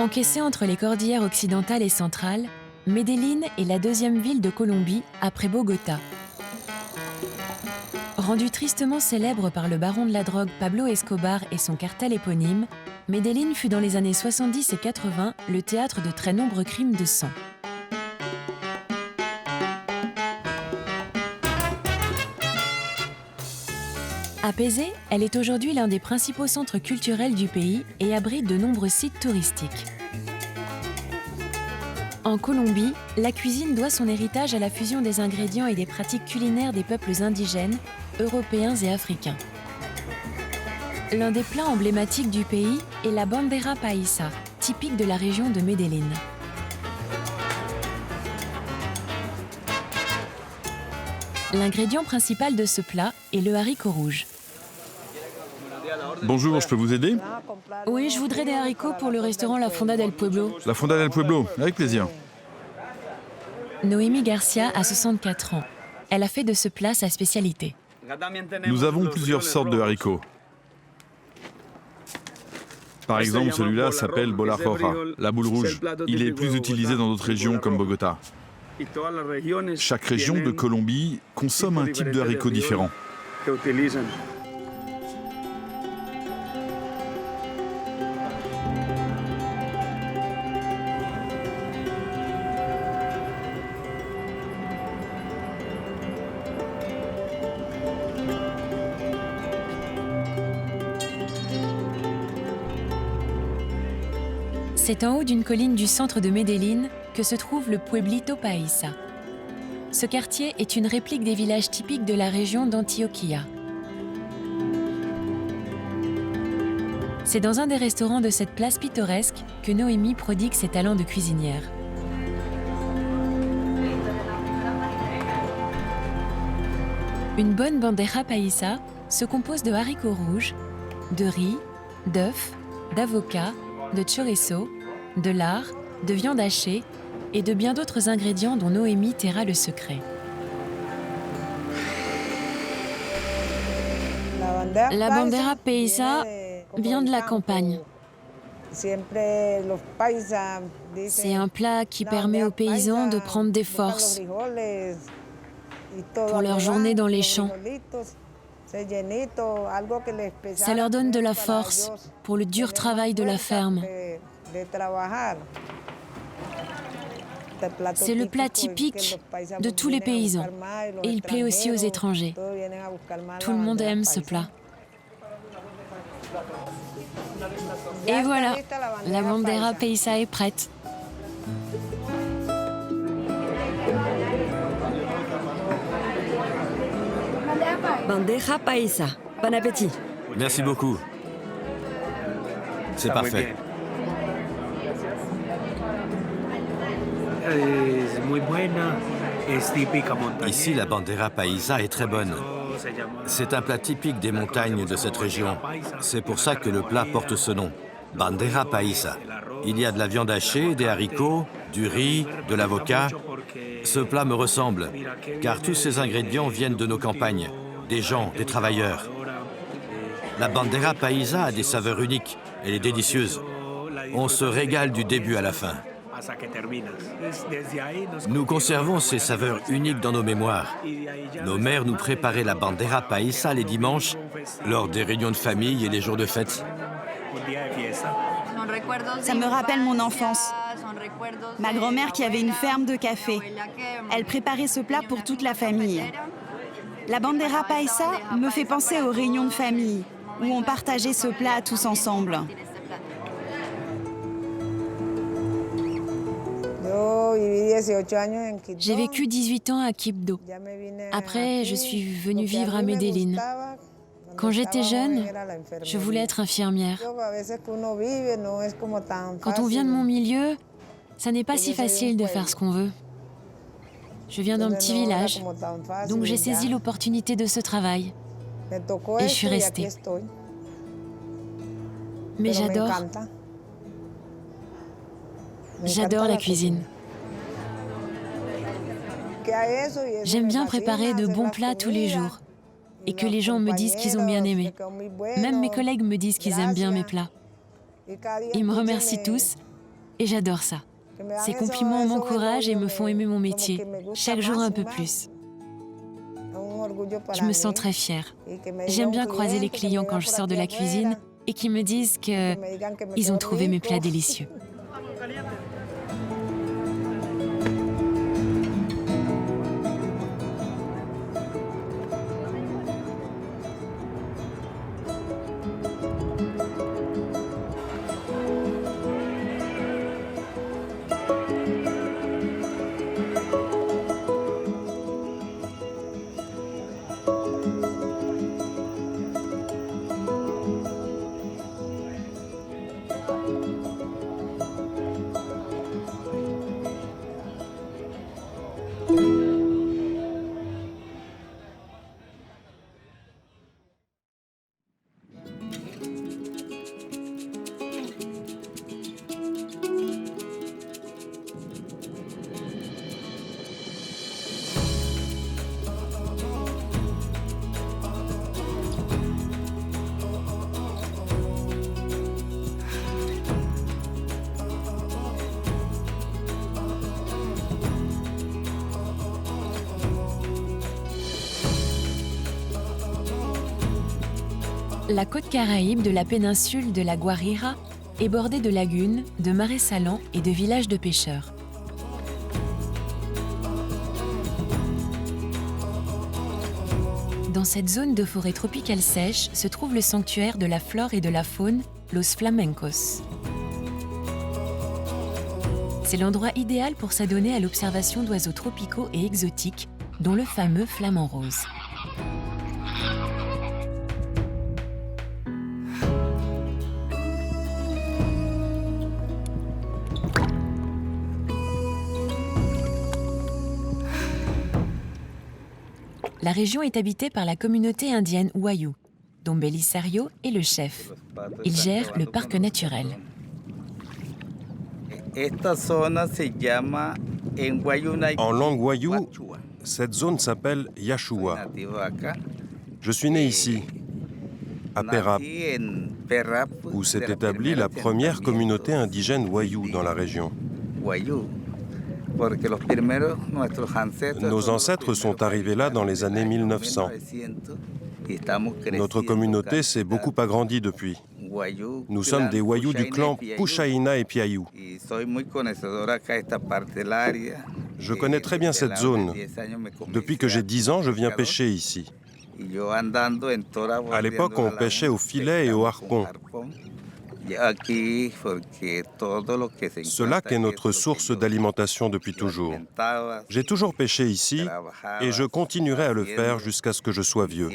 Encaissée entre les cordillères occidentales et centrales, Medellín est la deuxième ville de Colombie après Bogota. Rendue tristement célèbre par le baron de la drogue Pablo Escobar et son cartel éponyme, Medellín fut dans les années 70 et 80 le théâtre de très nombreux crimes de sang. Apaisée, elle est aujourd'hui l'un des principaux centres culturels du pays et abrite de nombreux sites touristiques. En Colombie, la cuisine doit son héritage à la fusion des ingrédients et des pratiques culinaires des peuples indigènes, européens et africains. L'un des plats emblématiques du pays est la bandera paisa, typique de la région de Medellín. L'ingrédient principal de ce plat est le haricot rouge. Bonjour, je peux vous aider? Oui, je voudrais des haricots pour le restaurant La Fonda del Pueblo. La Fonda del Pueblo, avec plaisir. Noémie Garcia a 64 ans. Elle a fait de ce plat sa spécialité. Nous avons plusieurs sortes de haricots. Par exemple, celui-là s'appelle bola roja, la boule rouge. Il est plus utilisé dans d'autres régions comme Bogota. Chaque région de Colombie consomme un type de haricot différent. C'est en haut d'une colline du centre de Medellín que se trouve le Pueblito Paisa. Ce quartier est une réplique des villages typiques de la région d'Antioquia. C'est dans un des restaurants de cette place pittoresque que Noémie prodigue ses talents de cuisinière. Une bonne bandeja paisa se compose de haricots rouges, de riz, d'œufs, d'avocats, de chorizo, de lard, de viande hachée et de bien d'autres ingrédients dont Noémie taira le secret. La bandera paisa vient de la campagne. C'est un plat qui permet aux paysans de prendre des forces pour leur journée dans les champs. Ça leur donne de la force pour le dur travail de la ferme. C'est le plat typique de tous les paysans et il plaît aussi aux étrangers. Tout le monde aime ce plat. Et voilà, la bandera paisa est prête. Bandeja paisa. Bon appétit. Merci beaucoup. C'est parfait. Ici, la bandera paisa est très bonne. C'est un plat typique des montagnes de cette région. C'est pour ça que le plat porte ce nom, bandera paisa. Il y a de la viande hachée, des haricots, du riz, de l'avocat. Ce plat me ressemble, car tous ces ingrédients viennent de nos campagnes, des gens, des travailleurs. La bandera paisa a des saveurs uniques, elle est délicieuse. On se régale du début à la fin. Nous conservons ces saveurs uniques dans nos mémoires. Nos mères nous préparaient la bandera paisa les dimanches, lors des réunions de famille et les jours de fête. Ça me rappelle mon enfance. Ma grand-mère qui avait une ferme de café. Elle préparait ce plat pour toute la famille. La bandera paisa me fait penser aux réunions de famille, où on partageait ce plat tous ensemble. J'ai vécu 18 ans à Quibdó. Après, je suis venue vivre à Medellín. Quand j'étais jeune, je voulais être infirmière. Quand on vient de mon milieu, ça n'est pas si facile de faire ce qu'on veut. Je viens d'un petit village, donc j'ai saisi l'opportunité de ce travail. Et je suis restée. Mais j'adore la cuisine. J'aime bien préparer de bons plats tous les jours et que les gens me disent qu'ils ont bien aimé. Même mes collègues me disent qu'ils aiment bien mes plats. Ils me remercient tous Et j'adore ça. Ces compliments m'encouragent et me font aimer mon métier, chaque jour un peu plus. Je me sens très fière. J'aime bien croiser les clients quand je sors de la cuisine et qui me disent qu'ils ont trouvé mes plats délicieux. La côte caraïbe de la péninsule de la Guajira est bordée de lagunes, de marais salants et de villages de pêcheurs. Dans cette zone de forêt tropicale sèche se trouve le sanctuaire de la flore et de la faune, Los Flamencos. C'est l'endroit idéal pour s'adonner à l'observation d'oiseaux tropicaux et exotiques, dont le fameux flamant rose. La région est habitée par la communauté indienne Wayuu, dont Belisario est le chef. Il gère le parc naturel. En langue Wayuu, cette zone s'appelle Yashua. Je suis né ici, à Perap, où s'est établie la première communauté indigène Wayuu dans la région. Nos ancêtres sont arrivés là dans les années 1900. Notre communauté s'est beaucoup agrandie depuis. Nous sommes des Wayuu du clan Pushahina et Piayu. Je connais très bien cette zone. Depuis que j'ai 10 ans, je viens pêcher ici. À l'époque, on pêchait au filet et au harpon. Ce lac est notre source d'alimentation depuis toujours. J'ai toujours pêché ici et je continuerai à le faire jusqu'à ce que je sois vieux.